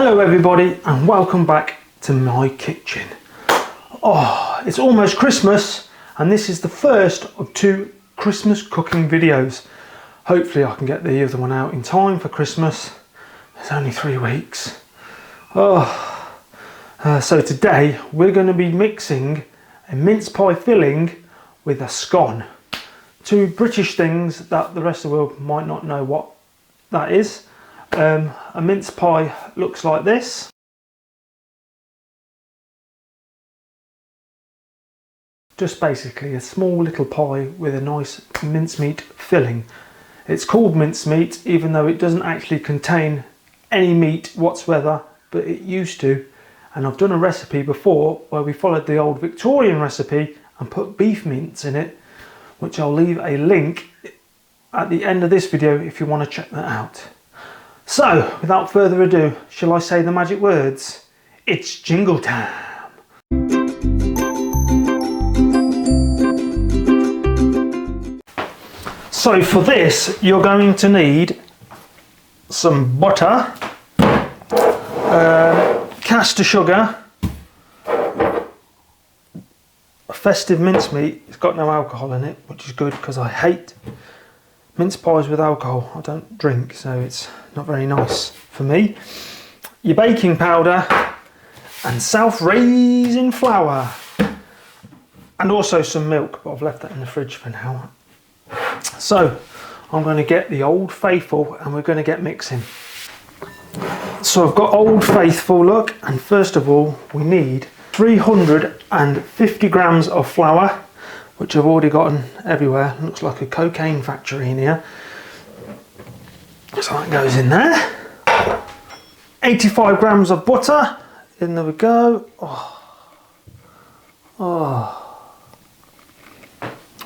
Hello everybody and welcome back to my kitchen. Oh, it's almost Christmas and this is the first of two Christmas cooking videos. Hopefully I can get the other one out in time for Christmas. It's only 3 weeks. So today we're going to be mixing a mince pie filling with a scone. Two British things that the rest of the world might not know what that is. A mince pie looks like this. Just basically a small little pie with a nice mincemeat filling. It's called mincemeat even though it doesn't actually contain any meat whatsoever, but it used to. And I've done a recipe before where we followed the old Victorian recipe and put beef mince in it, which I'll leave a link at the end of this video if you want to check that out. So, without further ado, shall I say the magic words? It's jingle time! So for this, you're going to need some butter, caster sugar, a festive mincemeat. It's got no alcohol in it, which is good because I hate mince pies with alcohol. I don't drink, so it's not very nice for me. Your baking powder and self-raising flour, and also some milk, but I've left that in the fridge for now. So I'm going to get the Old Faithful and we're going to get mixing. So I've got Old Faithful, look, and first of all we need 350 grams of flour, which I've already gotten everywhere. Looks like a cocaine factory in here. So that goes in there. 85 grams of butter. In there we go. Oh.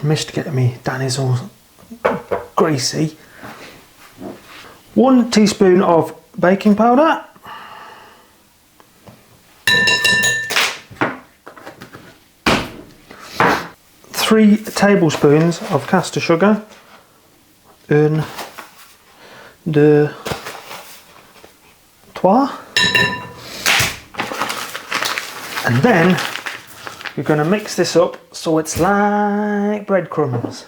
Missed getting me Danny's all greasy. 1 teaspoon of baking powder. 3 tablespoons of caster sugar. 1, 2, 3. And then you're going to mix this up so it's like breadcrumbs.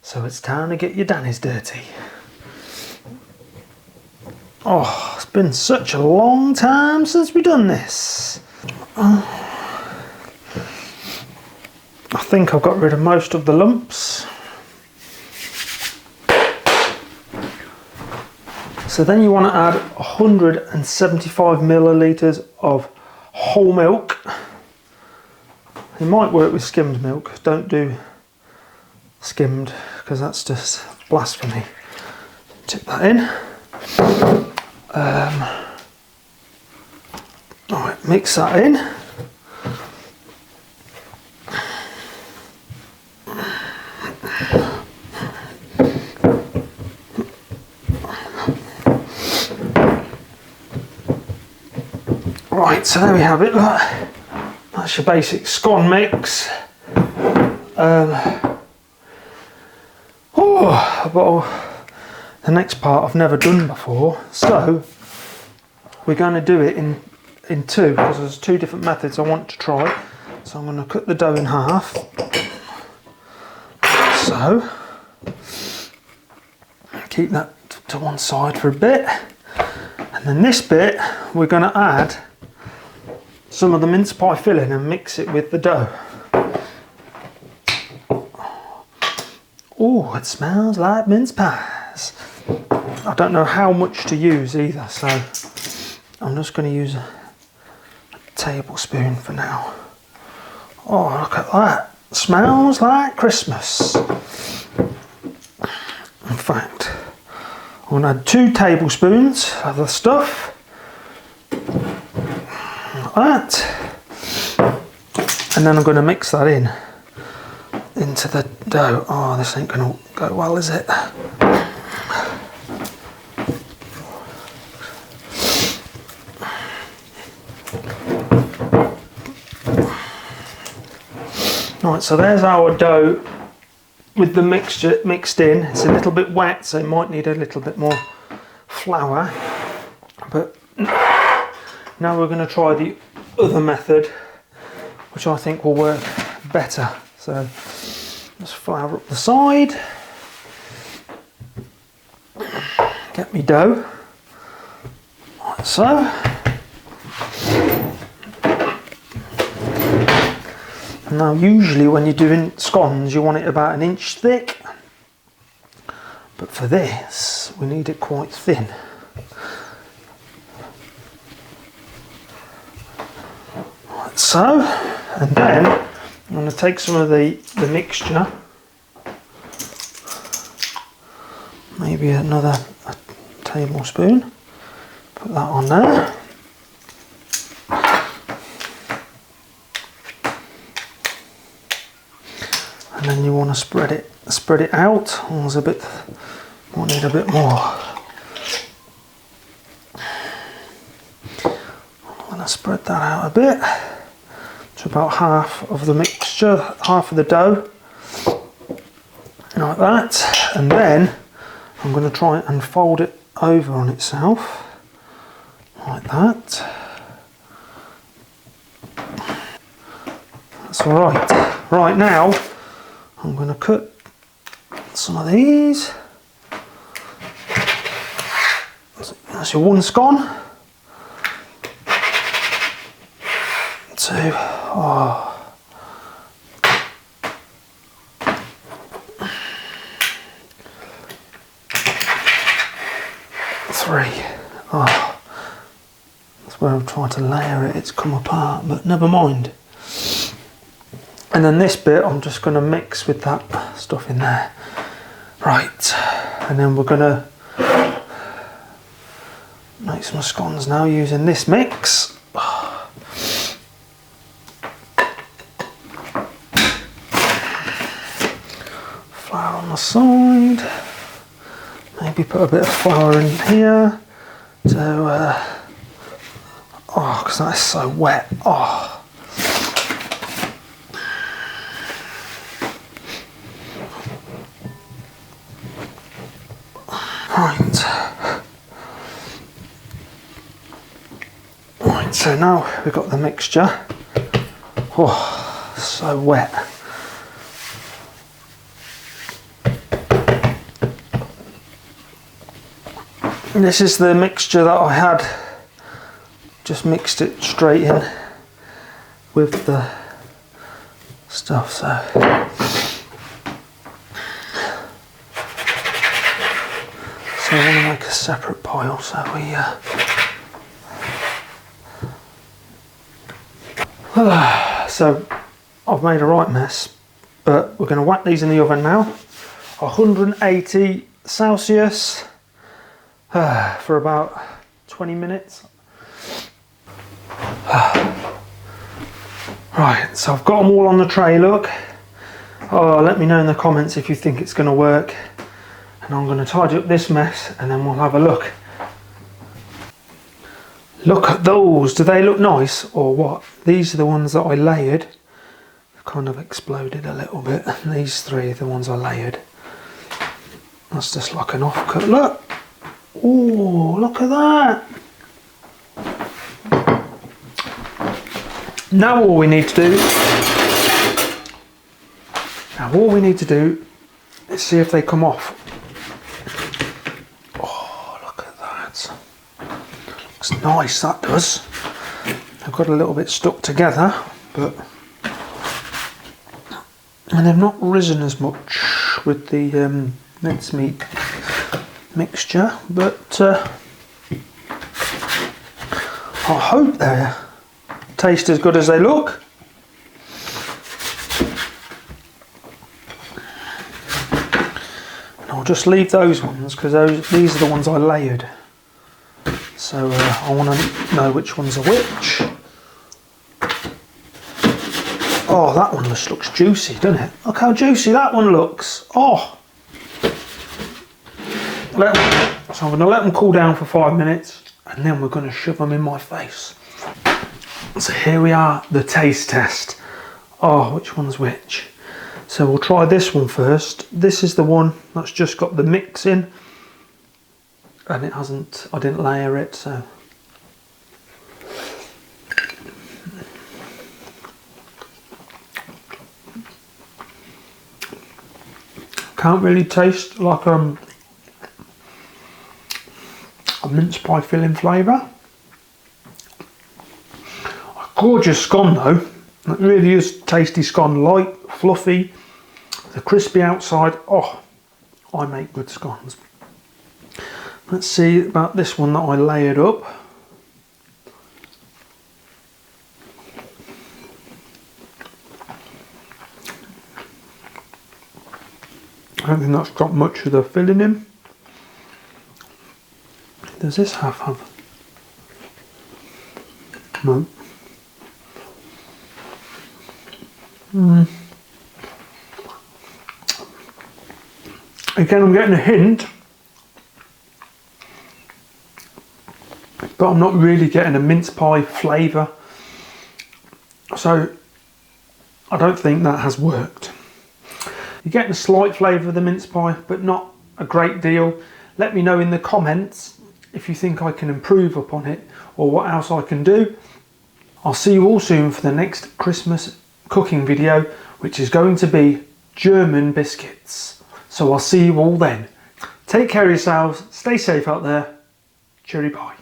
So it's time to get your Danny's dirty. Oh, it's been such a long time since we've done this. I think I've got rid of most of the lumps. So then you want to add 175 millilitres of whole milk. You might work with skimmed milk. Don't do skimmed because that's just blasphemy. Tip that in. Alright, mix that in. Right, so there we have it. Look. That's your basic scone mix. The next part I've never done before, so we're going to do it in two because there's 2 different methods I want to try. So I'm going to cut the dough in half. So keep that to one side for a bit, and then this bit we're going to add some of the mince pie filling and mix it with the dough. Oh, it smells like mince pies. I don't know how much to use either, so I'm just going to use a tablespoon for now. Oh, look at that. Smells like Christmas. In fact, I'm going to add 2 tablespoons of the stuff. Like that. And then I'm going to mix that into the dough. Oh, this ain't going to go well, is it? Right, so there's our dough with the mixture mixed in. It's a little bit wet, so it might need a little bit more flour, but Now we're going to try the other method, which I think will work better. So let's flour up the side. Get me dough, like so. Now usually when you're doing scones you want it about 1 inch thick, but for this we need it quite thin. Like so, and then I'm going to take some of the mixture, maybe another tablespoon, put that on there. And then you want to spread it out. There's a bit, might need a bit more. I'm going to spread that out a bit to about half of the mixture, half of the dough, like that. And then I'm going to try and fold it over on itself, like that. That's all right. Right now, I'm going to cut some of these. That's your 1 scone. 2. Oh. 3. Oh. That's where I'm trying to layer it. It's come apart, but never mind. And then this bit I'm just going to mix with that stuff in there. Right, and then we're going to make some scones now using this mix. Flour on the side. Maybe put a bit of flour in here to, oh, because that's so wet. Oh. Right, so now we've got the mixture. Oh, so wet. And this is the mixture that I had. Just mixed it straight in with the stuff, so. So I want to make a separate pile, so we so I've made a right mess, but we're going to whack these in the oven now, 180 Celsius for about 20 minutes. Right, so I've got them all on the tray, look. Oh, let me know in the comments if you think it's going to work. And I'm going to tidy up this mess and then we'll have a look. Look at those, do they look nice or what? These are the ones that I layered. They've kind of exploded a little bit. And these 3 are the ones I layered. That's just like an offcut, look. Oh, look at that. Now all we need to do, is see if they come off. Oh, look at that. Looks nice, that does. They've got a little bit stuck together, but and they've not risen as much with the mincemeat mixture, but I hope they taste as good as they look. And I'll just leave those ones because these are the ones I layered. So I want to know which ones are which. Oh, that one just looks juicy, doesn't it? Look how juicy that one looks. Oh. So I'm going to let them cool down for 5 minutes and then we're going to shove them in my face. So here we are, the taste test. Oh, which one's which? So we'll try this one first. This is the one that's just got the mix in. And it hasn't, I didn't layer it, so. Can't really taste like a mince pie filling flavour. A gorgeous scone though. It really is tasty scone, light, fluffy, the crispy outside. Oh, I make good scones. Let's see about this one that I layered up. I don't think that's got much of the filling in. Does this have? No. Again, I'm getting a hint, but I'm not really getting a mince pie flavour. So I don't think that has worked. You're getting a slight flavour of the mince pie, but not a great deal. Let me know in the comments if you think I can improve upon it or what else I can do. I'll see you all soon for the next Christmas cooking video, which is going to be German biscuits. So I'll see you all then. Take care of yourselves, stay safe out there. Cheery bye.